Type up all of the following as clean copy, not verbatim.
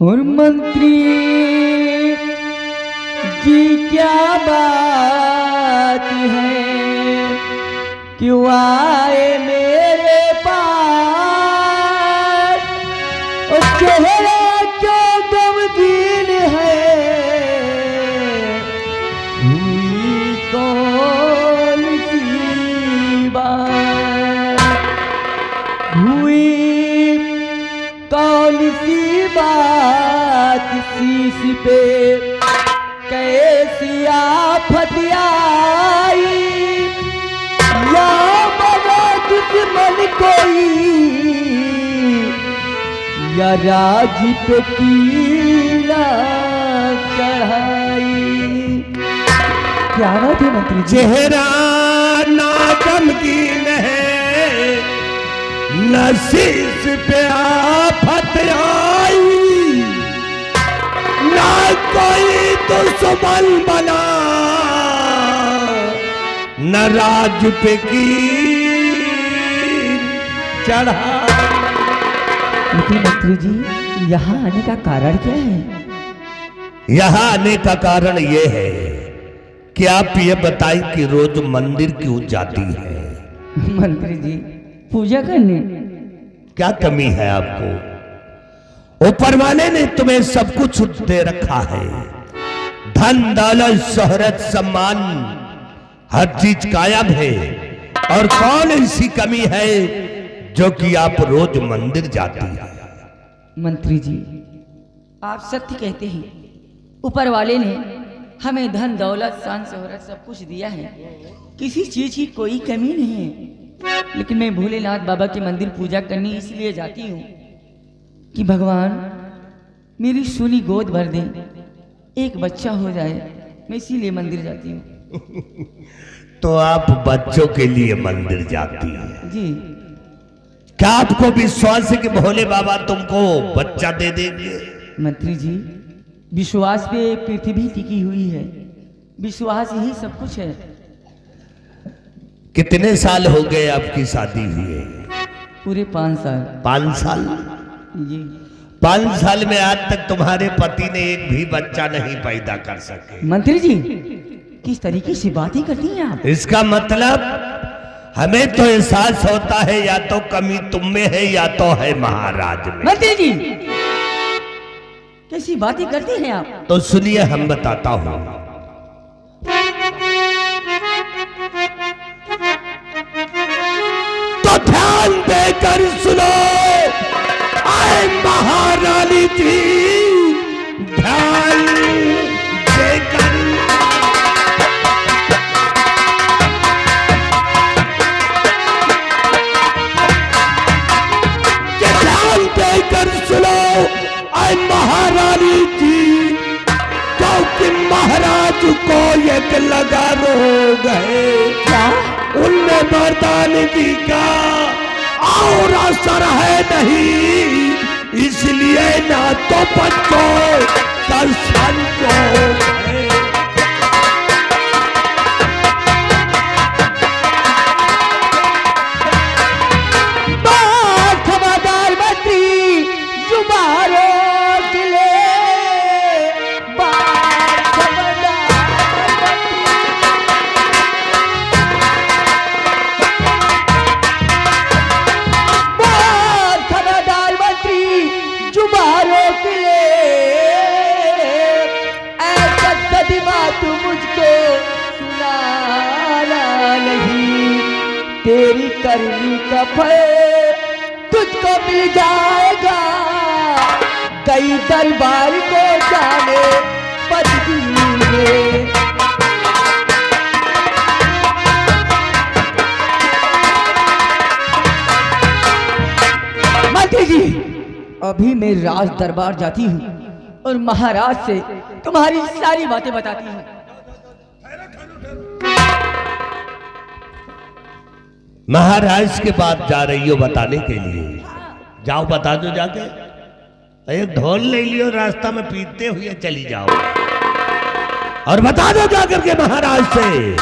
और मंत्री जी क्या बात है, क्यों आए मेरे पास, और चेहरा क्यों गमगीन है, हुई कौन सी बात, हुई कौन सी बात, शीश पे कैसी आफत आई, या बना दुश्मन कोई, या राज पे कीड़ा चढ़ाई। क्या बात है मंत्री जी? चेहरा ना गमगीन है, न शीश पे आफत आई, ना कोई दुश्मन बना, न राज पे की चढ़ा। मंत्री जी, यहाँ आने का कारण क्या है? यहाँ आने का कारण ये है कि आप ये बताएं कि रोज मंदिर क्यों जाती है? मंत्री जी, पूजा करने। क्या कमी है आपको? ऊपर वाले ने तुम्हें सब कुछ दे रखा है, धन दौलत शोहरत सम्मान हर चीज कायम है, और कौन ऐसी कमी है जो कि आप रोज मंदिर जाती है? मंत्री जी, आप सत्य कहते हैं, ऊपर वाले ने हमें धन दौलत शान शोहरत सब कुछ दिया है, किसी चीज की कोई कमी नहीं है, लेकिन मैं भोलेनाथ बाबा के मंदिर पूजा करने इसलिए जाती हूँ कि भगवान मेरी सोनी गोद भर दें, एक बच्चा हो जाए, मैं इसीलिए मंदिर जाती हूँ। तो आप बच्चों के लिए मंदिर जाती हैं? जी। क्या आपको विश्वास है कि भोले बाबा तुमको बच्चा दे देंगे? मंत्री जी, विश्वास पे पृथ्वी टिकी हुई है, विश्वास ही सब कुछ है। कितने साल हो गए आपकी शादी हुई? पूरे 5 साल। 5 साल? जी। 5 साल में आज तक तुम्हारे पति ने एक भी बच्चा नहीं पैदा कर सके। मंत्री जी, किस तरीके से बातें करती हैं आप? इसका मतलब हमें तो एहसास होता है या तो कमी तुम में है या तो है महाराज में। मंत्री जी, कैसी बातें करती हैं आप? तो सुनिए, हम बताता हूं। तो ध्यान देकर सुनो, आए महारानी जी, ध्यान देकर। ध्यान देकर सुनो, आए महारानी जी, क्योंकि महाराज को एक लगा रोग है। क्या? उनमें वरदान जी का और असर है नहीं, इसलिए ना तो बच्चों का संजोग है। बात खबरदार मंत्री, जुबानों के लिए बात खबरदार मंत्री, जुबानों के लिए ऐसा सदमा तू मुझको सुनाना नहीं, तेरी करनी का फल तुझको मिल जाएगा, कई दरबार को जाने पड़ती है। मंत्री जी, अभी मैं राज दरबार जाती हूँ और महाराज से तुम्हारी सारी बातें बताती हूँ। महाराज के पास जा रही हो बताने के लिए? जाओ, बता दो जाके। एक ढोल ले लियो, रास्ता में पीटते हुए चली जाओ, और बता दो जाकर के महाराज से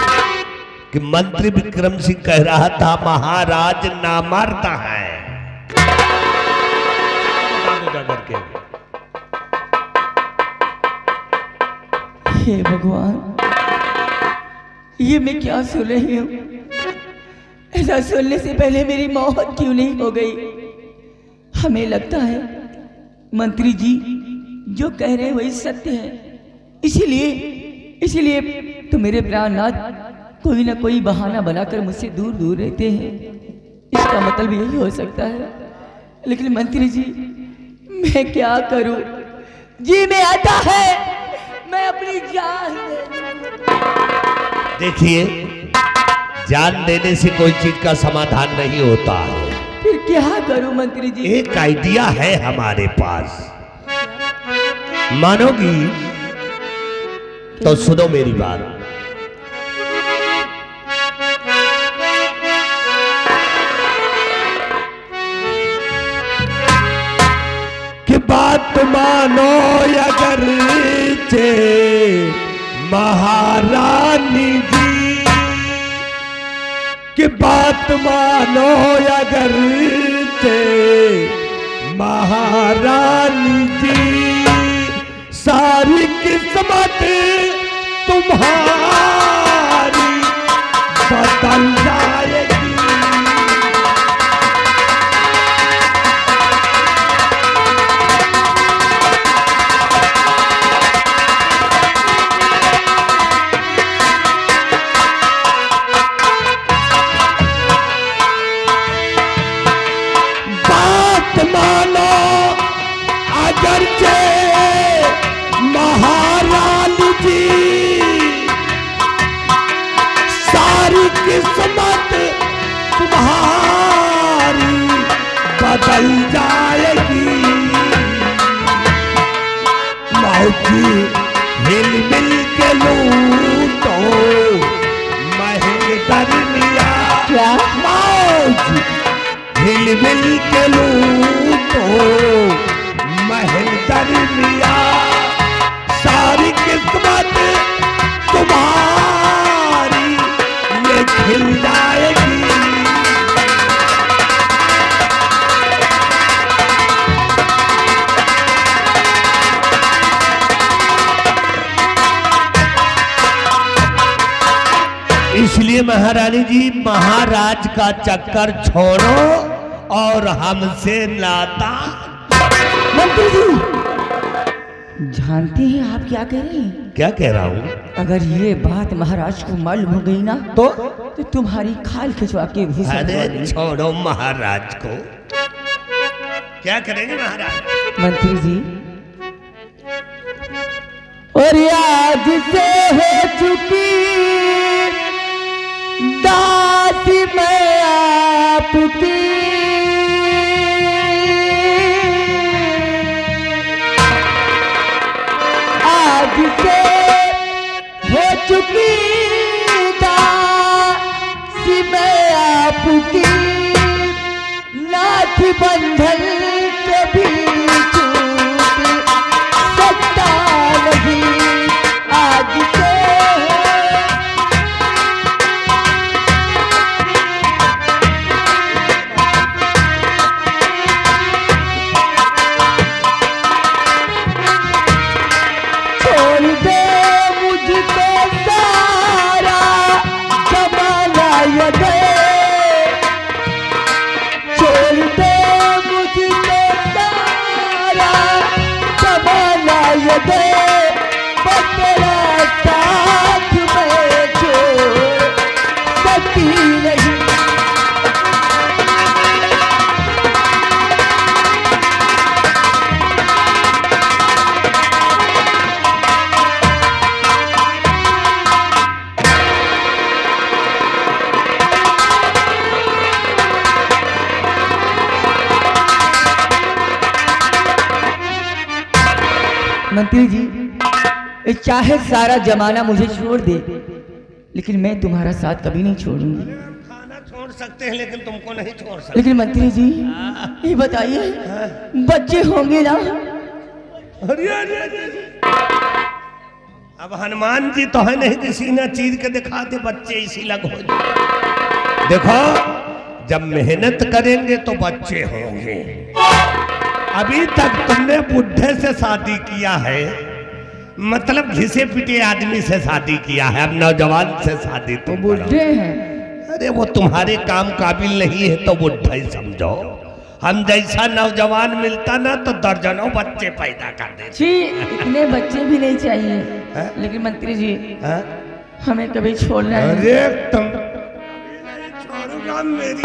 कि मंत्री विक्रम सिंह कह रहा था महाराज नामर्द है। बता दो जाकर के। हे भगवान, ये मैं क्या सुन रही हूँ? ऐसा सुनने से पहले मेरी मौत क्यों नहीं हो गई? हमें लगता है मंत्री जी जो कह रहे हैं वही सत्य है। इसीलिए तो मेरे प्राणनाथ कोई ना कोई बहाना बनाकर मुझसे दूर दूर रहते हैं। इसका मतलब यही हो सकता है। लेकिन मंत्री जी मैं क्या करूं? जी मैं आता है, मैं अपनी जान दे दूं। देखिए, जान देने से कोई चीज का समाधान नहीं होता है। फिर क्या करूं मंत्री जी? एक आइडिया है हमारे पास, मानोगी तो सुनो मेरी बात। कि बात मानो अगर चे महारानी जी, कि बात मानो अगर चे महारानी जी, सारी किस्मत तुम्हारी बदल जाएगी। बात मानो अगरचे महारानी जी, सारी किस्मत तुम्हारी बदल जाएगी। मौजी हिल मिल के लूटो महल दरमिया, क्या? मौजी हिल मिल के लूटो महल दरमिया, सारी किस्मत तुम्हारी ये खिल जाएगी। इसलिए महारानी जी महाराज का चक्कर छोड़ो और हमसे नाता। मंत्री जी जानते हैं आप क्या कह रहे हैं? क्या कह रहा हूँ? अगर ये बात महाराज को मालूम हो गई ना तो तुम्हारी खाल खिंचवा के भूसा करवा अरे देंगे। छोड़ो महाराज को, क्या करेंगे महाराज? मंत्री जी और आज से हो चुकी दासी मैं आपकी, आज से हो चुकी दासी मैं आपकी, नाथ बंधन कभी छूट सकता नहीं। आज से छोड़ दे मुझको सारा जमाना ये दे, छोड़ दे मुझको सारा जमाना ये दे, बस तेरा साथ मैं छोड़ सकती नहीं। मंत्री जी चाहे सारा जमाना मुझे छोड़ दे, लेकिन मैं तुम्हारा साथ कभी नहीं छोड़ूंगी। खाना छोड़ सकते हैं लेकिन तुमको नहीं छोड़ सकते। लेकिन मंत्री जी ये बताइए बच्चे होंगे ना? अरे अरे अरे, अब हनुमान जी तो है नहीं कि सीना चीर के दिखाते बच्चे इसी लग हो जाए। देखो जब मेहनत करेंगे तो बच्चे होंगे। अभी तक तुमने बुढ़े से शादी किया है, मतलब घिसे पिटे आदमी से शादी किया है, अब नौजवान से शादी वो तुम करो। बुढ़े हैं। अरे वो तुम्हारे काम काबिल नहीं है तो बुढ़ा ही समझो। हम जैसा नौजवान मिलता ना तो दर्जनों बच्चे पैदा कर देते। जी इतने बच्चे भी नहीं चाहिए हैं? लेकिन मंत्री जी हैं? हमें कभी छोड़ना है। अरे तुम छोड़ूंगा मेरी।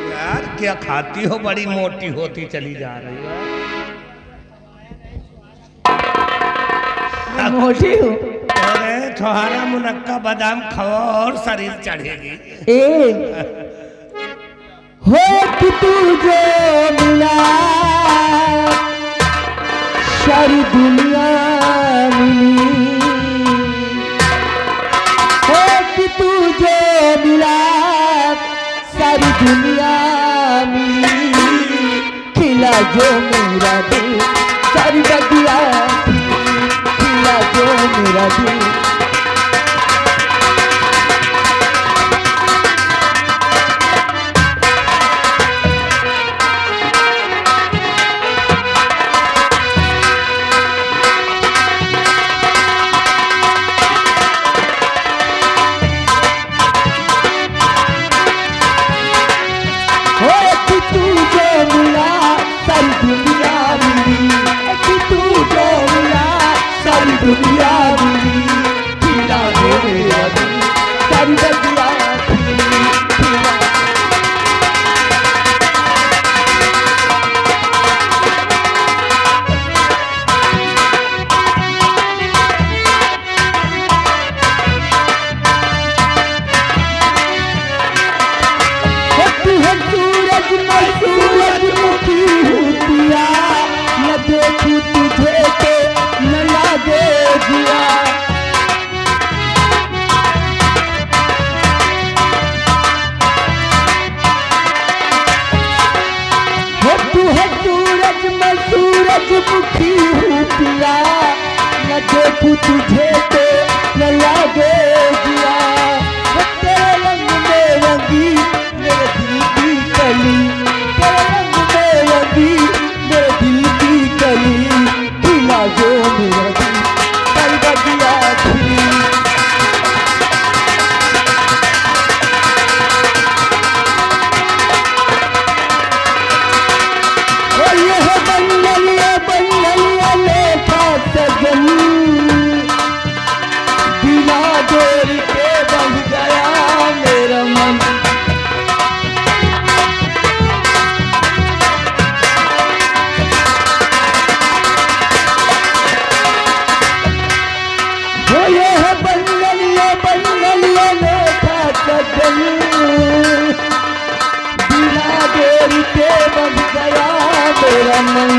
यार क्या खाती हो, बड़ी मोटी होती चली जा रही है। मैं मोटी हूँ। अरे छोहारा मुनक्का बादाम खाओ और शरीर चढ़ेगी। ए हो कि तुझे मिला सारी दुनिया मिली, हो कि तुझे मिला सारी दुनिया मिली, खिला जो मेरा दिल सारी बगिया खिला जो मेरा दिल। दुनिया मिली खिला दो मेरा दिल सारी बगिया खिला। तू है सूरज मैं सूरजमुखी हूँ पिया, न देखूं तुझे तो न लागे जिया। तू है सूरज मैं सूरजमुखी हूँ पिया, न देखूं तुझे तो न लागे जिया। तेरे रंग में रंगी मेरे दिल की कली, तेरे रंग में रंगी मेरे दिल की कली, खिला जो मेरा दिल सारी बगिया खिली। ये बंगलिया लेखा सजन, बिना डोरी के बंध गया मेरा मन। ये है बंगलिया लेखा सजन, बिना डोरी के बंध गया मेरा मन।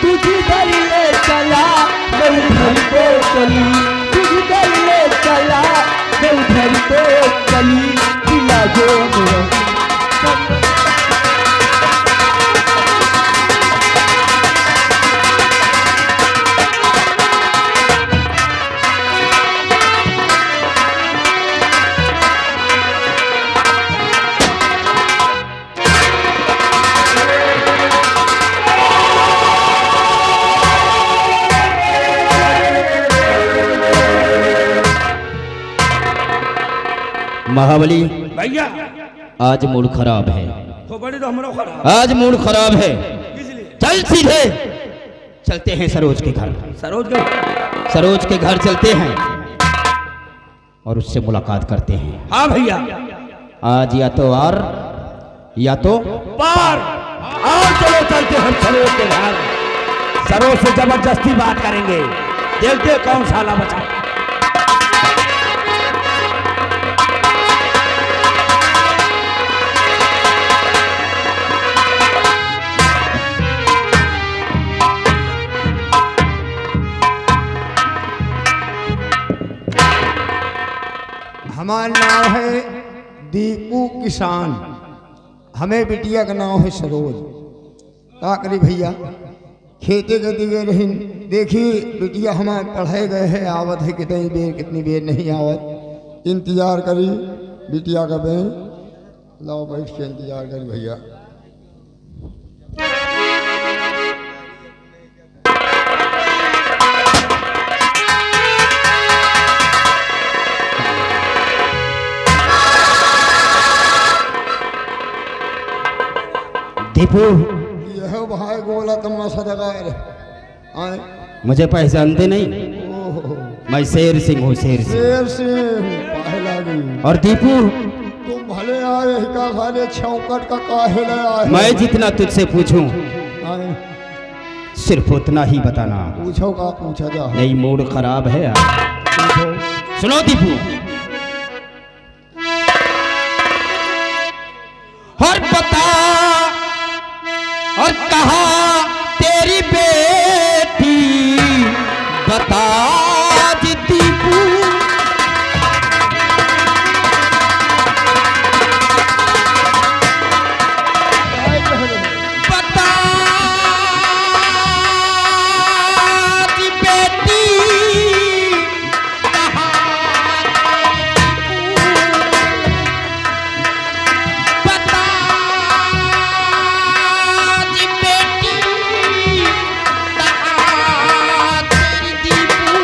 तुझी घर ले चला मैं उधर को चली, तुझी घर ले चला मैं उधर को चली, खिला जो मेरा महाबली भैया आज मूड खराब है, तो बड़ी तो हमारा खराब। आज मूड खराब है। इसलिए चल सीधे चलते हैं सरोज के घर। सरोज के घर चलते हैं और उससे मुलाकात करते हैं। हाँ भैया आज या तो आर या तो पार। आओ चलो चलते हम सरोज के घर। सरोज से जबरदस्ती बात करेंगे, देखते कौन साला बचा। हमारा नाम है दीपू किसान, हमें बिटिया का नाम है सरोज। का करी भैया, खेते के दिए रही देखी बिटिया हमारे पढ़े गए है, आवत है कितनी बेर नहीं आवत। इंतजार करी बिटिया का बहन, लाओ बैठ के इंतजार करी भैया। दीपू, यह भाई गोला तमाशा लगा आए। मुझे पहचानते नहीं? ओहो, मैं शेर सिंह हूँ, शेर सिंह। शेर सिंह पहला गई। और दीपू, तुम भले आए का साले छौकट का काहे ले आए? मैं जितना तुझसे पूछूं आए, सिर्फ उतना ही बताना। पूछो का पूछा जा। नहीं, मूड खराब है यार। पूछो। सुनो दीपू, और बता और कहा तेरी बेटी, बता दीपू। बता दी बेटी, बता दी बेटी, तेरी दीपू।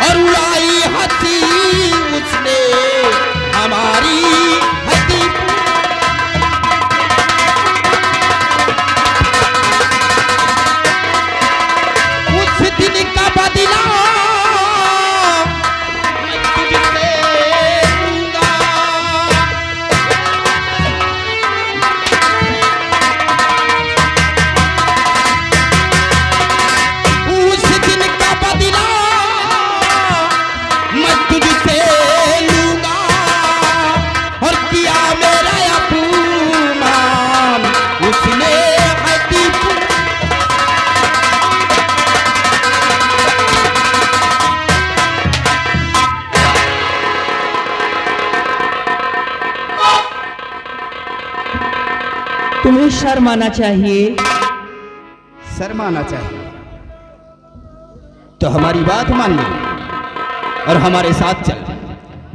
और उड़ाई हंसी उसने हमारी है दीपू। उस दिन का बदला मैं तुझसे लूंगा। उस दिन का बदला मैं तुझसे लूंगा। और किया मेरा अपमान उसने है दीपू। तुम्हें शर्म आना चाहिए। शर्माना चाहिए तो हमारी बात मान ले और हमारे साथ चल।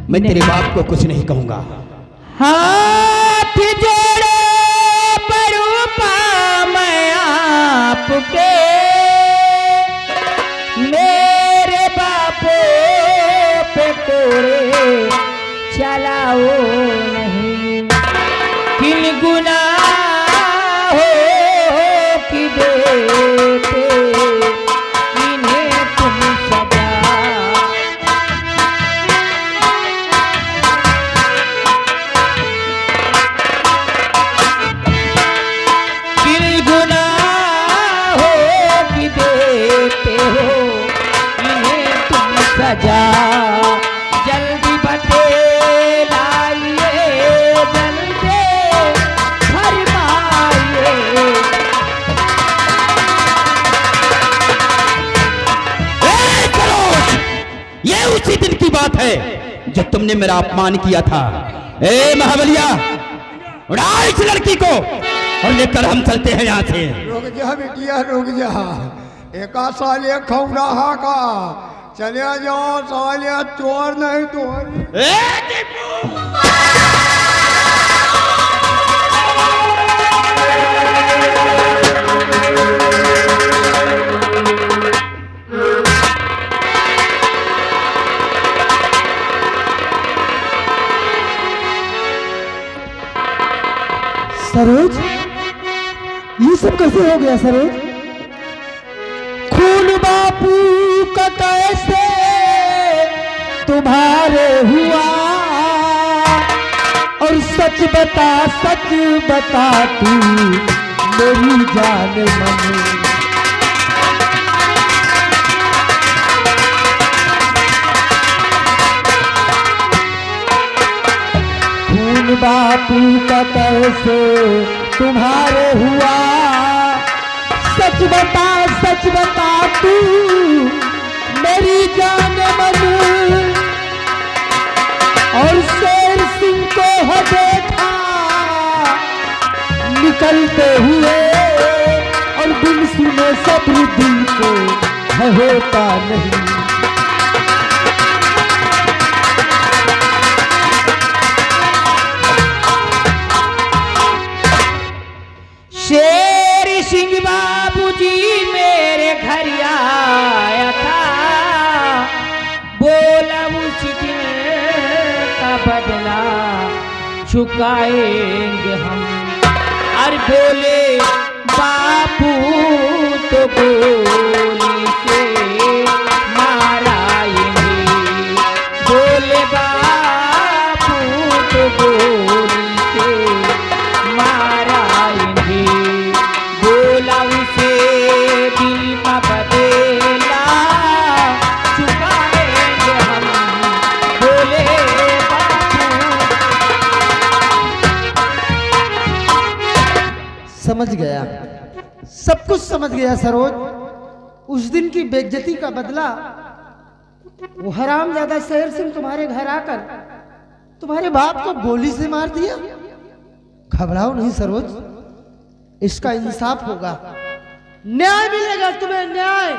मैं तेरे बाप को कुछ नहीं कहूंगा। हाथ जोड़े परूपा मैं आपके, मेरे बापो पे कोड़े चलाओ नहीं। किन गुनाहों की देते इन्हें तुम सजा। किन गुनाहों की देते हो इन्हें तुम सजा। जल्दी बतलाइए, जल्दी फरमाइए। ये उसी दिन की बात है जब तुमने मेरा अपमान किया था। ए महाबलिया, उड़ा इस लड़की को और लेकर हम चलते हैं यहाँ से। रुक जा बिटिया, रुक जा। एका साले खौरा का चले जाओ, साले चोर नहीं तोरी। ए दीपू! सरोज, ये सब कैसे हो गया सरोज? खून बापू का कैसे तुम्हारे हुआ? और सच बता तू मेरी जान मन। खून बापू का कैसे तुम्हारे हुआ? सच बता तू मेरी जान मन। सब्र दिल को है होता नहीं। शेर सिंह बाबूजी मेरे घर आया था, बोला उस दिन का बदला चुकाएंगे हम। और बोले बापू तो गोली से माराएंगे, बोले बापू तो गोली से माराएंगे। बोला उसे दिल का बदला चुकाएंगे हम, बोले समझ गया, सब कुछ समझ गया सरोज। उस दिन की बेइज्जती का बदला वो हरामजादा शेर सिंह तुम्हारे घर आकर तुम्हारे बाप को गोली से मार दिया। घबराओ नहीं सरोज, इसका इंसाफ होगा, न्याय मिलेगा तुम्हें, न्याय।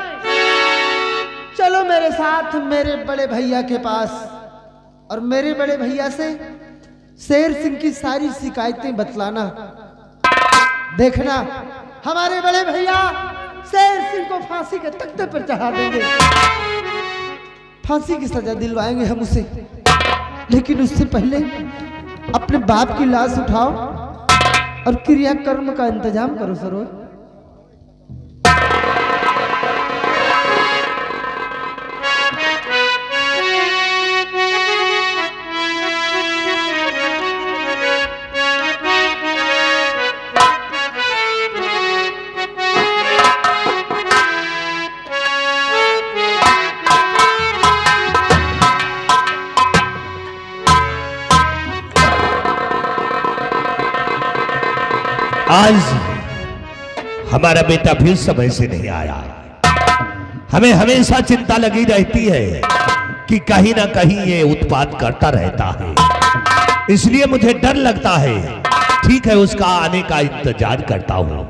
चलो मेरे साथ मेरे बड़े भैया के पास, और मेरे बड़े भैया से शेर सिंह की सारी शिकायतें बतलाना। देखना हमारे बड़े भैया शेर सिंह को फांसी के तख्ते पर चढ़ा देंगे, फांसी की सजा दिलवाएंगे हम उसे। लेकिन उससे पहले अपने बाप की लाश उठाओ और क्रियाकर्म का इंतजाम करो सरोज। आज हमारा बेटा फिर समय से नहीं आया। हमें हमेशा चिंता लगी रहती है कि कहीं ना कहीं ये उत्पात करता रहता है, इसलिए मुझे डर लगता है। ठीक है, उसका आने का इंतजार करता हूं।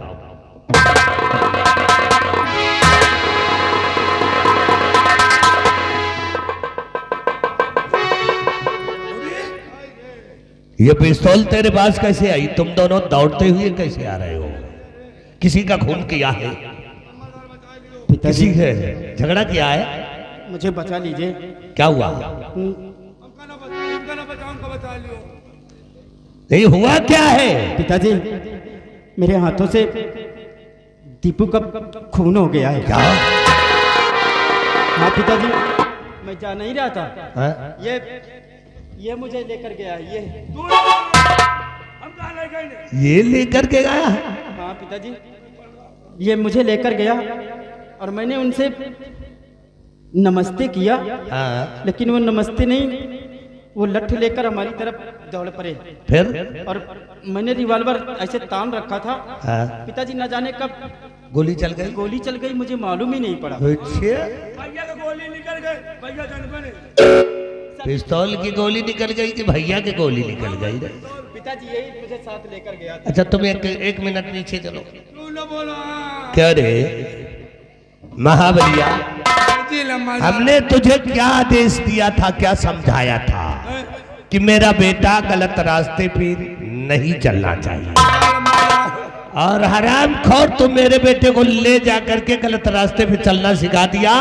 ये पिस्तौल तेरे पास कैसे आई? तुम दोनों दौड़ते हुए कैसे आ रहे हो? किसी का खून किया है? किसी है झगड़ा किया है? मुझे बचा लीजिए। क्या हुआ? नहीं हुआ क्या है? पिताजी, मेरे हाथों से दीपू का खून हो गया है। क्या? हाँ पिताजी, मैं जा नहीं रहा था। हाँ? ये मुझे लेकर गया है। ये लेकर के गया? हाँ पिताजी, ये मुझे लेकर गया और मैंने उनसे नमस्ते किया। हाँ। लेकिन वो नमस्ते नहीं, वो लठ लेकर हमारी तरफ दौड़ पड़े। फिर? और मैंने रिवॉल्वर ऐसे तान रखा था। हाँ। पिताजी न जाने कब गोली चल गई? गोली चल गई, मुझे मालूम ही नहीं पड़ा। पिस्तौल की गोली निकल गई कि भैया की गोली निकल गई? पिताजी यही मुझे साथ लेकर गया था। अच्छा तुम एक मिनट नीचे चलो। क्या रे महाबलिया, हमने तुझे क्या आदेश दिया था, क्या समझाया था कि मेरा बेटा गलत रास्ते पे नहीं चलना चाहिए? और हरामखोर तुम मेरे बेटे को ले जाकर के गलत रास्ते पे चलना सिखा दिया।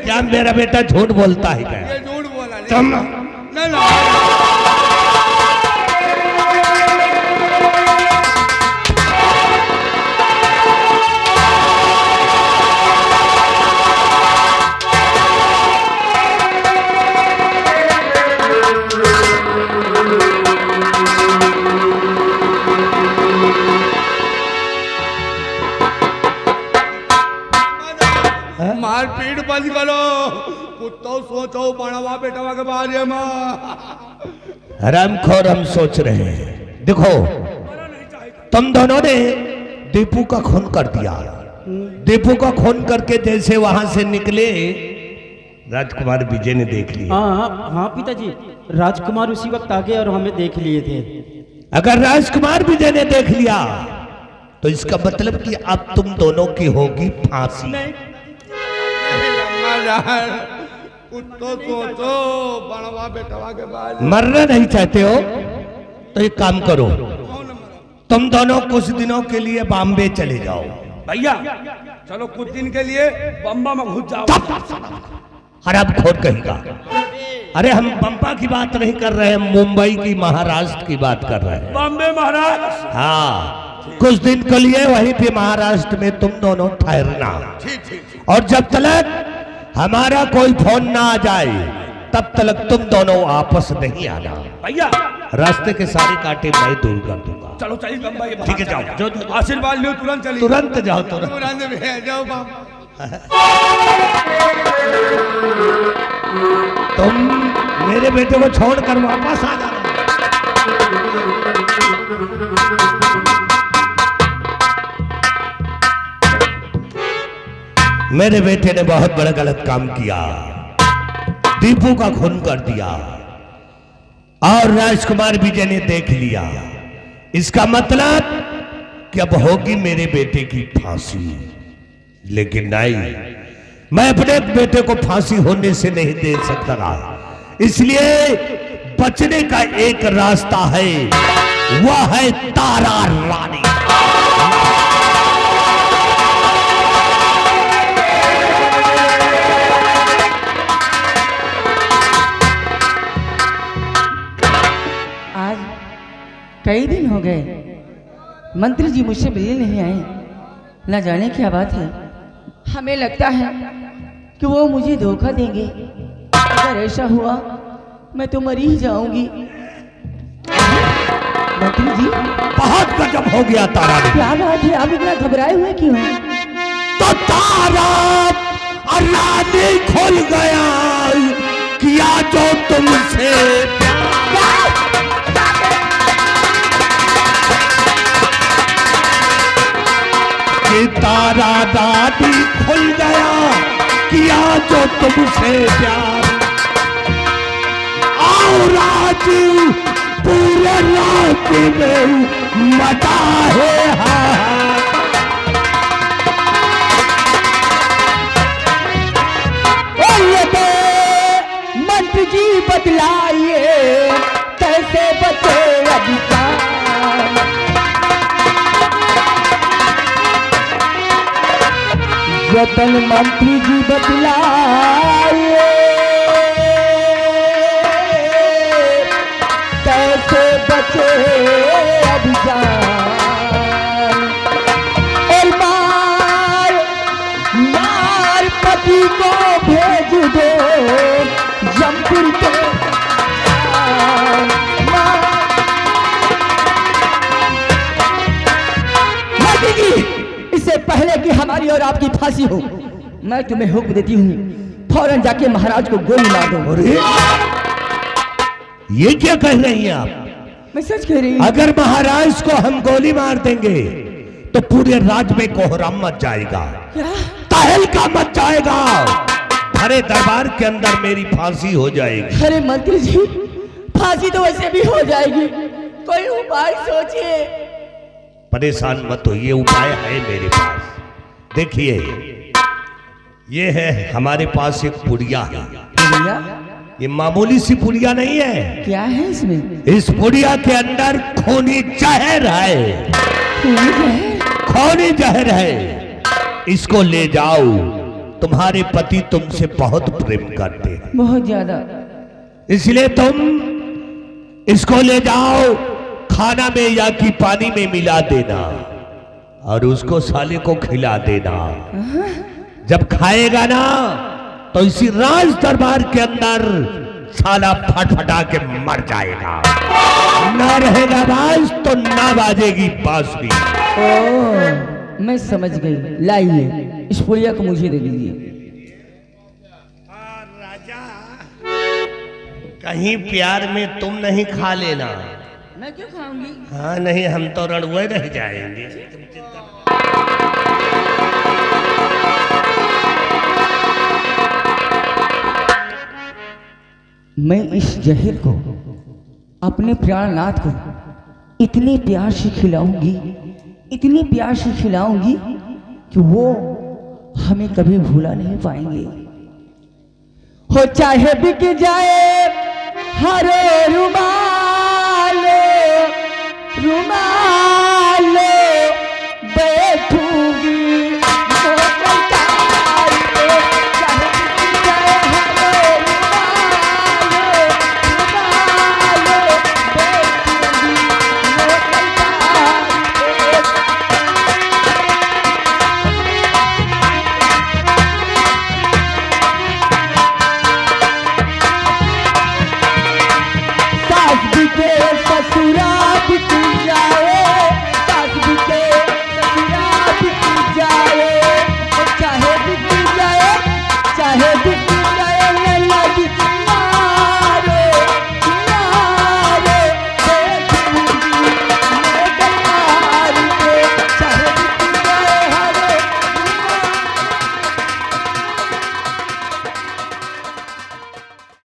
क्या मेरा बेटा झूठ बोलता है क्या? झूठ बोला तुम मार पीट बंद करो, कुत्तो सोचो बड़वा बेटवा के बारे में। हरामखोर हम सोच रहे हैं। देखो तुम दोनों ने दीपू का खून कर दिया। दीपू का खून करके जैसे वहां से निकले, राजकुमार विजय ने देख लिया। हाँ पिताजी, राजकुमार उसी वक्त आ गए और हमें देख लिए थे। अगर राजकुमार विजय ने देख लिया तो इसका मतलब कि अब तुम दोनों की होगी फांसी। कुछ तो सोचो बड़वा बेटवा के बाद। मरना नहीं चाहते हो तो एक काम करो, तुम दोनों कुछ दिनों के लिए बॉम्बे चले जाओ। भैया चलो कुछ दिन के लिए बम्बा में घुस जाओ। हराम खोर कहेगा। अरे हम बम्बा की बात नहीं कर रहे हैं, मुंबई की, महाराष्ट्र की बात कर रहे हैं। बॉम्बे महाराज। हाँ, कुछ दिन के लिए वहीं पे महाराष्ट्र में तुम दोनों ठहरना। और जब तक हमारा कोई फोन ना आ जाए तब तक तुम दोनों वापस नहीं आना। भैया रास्ते के सारे कांटे मैं दूर कर दूंगा। चलो चलिए बम्बई। ठीक है, जाओ जो आशीर्वाद लो, तुरंत चलिए। तुरंत जाओ, तुरंत जाओ। तुम मेरे बेटे को छोड़कर वापस आ जाना। मेरे बेटे ने बहुत बड़ा गलत काम किया, दीपू का खून कर दिया और राजकुमार विजय ने देख लिया। इसका मतलब कि अब होगी मेरे बेटे की फांसी। लेकिन नहीं, मैं अपने बेटे को फांसी होने से नहीं दे सकता, इसलिए बचने का एक रास्ता है, वह है तारा रानी। आज कई दिन हो गए मंत्री जी मुझसे मिलने नहीं आए, न जाने क्या बात है। हमें लगता है कि वो मुझे धोखा देंगे। अगर ऐसा हुआ मैं तो मर ही जाऊंगी। मंत्री जी, बहुत गजब हो गया तारा ने। क्या बात है, आप इतना घबराए हुए क्यों हैं? तो तारा और रानी खुल गया, किया जो तुमसे कि तारा दादी खुल गया, किया जो तुमसे प्यार। और आज पूरे रात में मचा है हाहाकार। मंत्री जी बतलाइए कैसे बचे अधिकार। जतन मंत्री जी बतलाइए कैसे बचे अभिजान। और मार पति को भेज दो जमपुर के। इससे पहले कि हमारी और आपकी फांसी हो, मैं तुम्हें हुक्म देती हूँ, फौरन जाके महाराज को गोली मार दो। अरे ये क्या कह रही हैं आप? मैं सच कह रही हूँ। अगर महाराज को हम गोली मार देंगे तो पूरे राज्य में कोहराम मच जाएगा, क्या? तहलका मच जाएगा, भरे दरबार के अंदर मेरी फांसी हो जाएगी। अरे मंत्री जी, फांसी तो वैसे भी हो जाएगी, कोई उपाय सोचिए। परेशान मत होइए, उपाय है मेरे पास। देखिए, ये है हमारे पास एक पुड़िया है। भैया, ये मामूली सी पुड़िया नहीं है। क्या है इसमें? इस पुड़िया के अंदर खूनी जहर है, खूनी जहर है। इसको ले जाओ, तुम्हारे पति तुमसे बहुत प्रेम करते हैं, बहुत ज्यादा, इसलिए तुम इसको ले जाओ, खाना में या कि पानी में मिला देना और उसको साले को खिला देना। जब खाएगा ना तो इसी राज दरबार के अंदर साला फटफटा के मर जाएगा, ना रहेगा बाज तो ना बाजेगी बांसुरी। ओ, मैं समझ गई। लाइए, इस पुड़िया को मुझे दे दीजिए। राजा, कहीं प्यार में तुम नहीं खा लेना। मैं क्यों खाऊंगी? हाँ नहीं, हम तो रणुए रह जाएंगे। मैं इस जहर को अपने प्राणनाथ को इतने प्यार से खिलाऊंगी इतनी प्यार से खिलाऊंगी कि वो हमें कभी भूला नहीं पाएंगे। हो चाहे बिक जाए हरे रुमाल रुमाल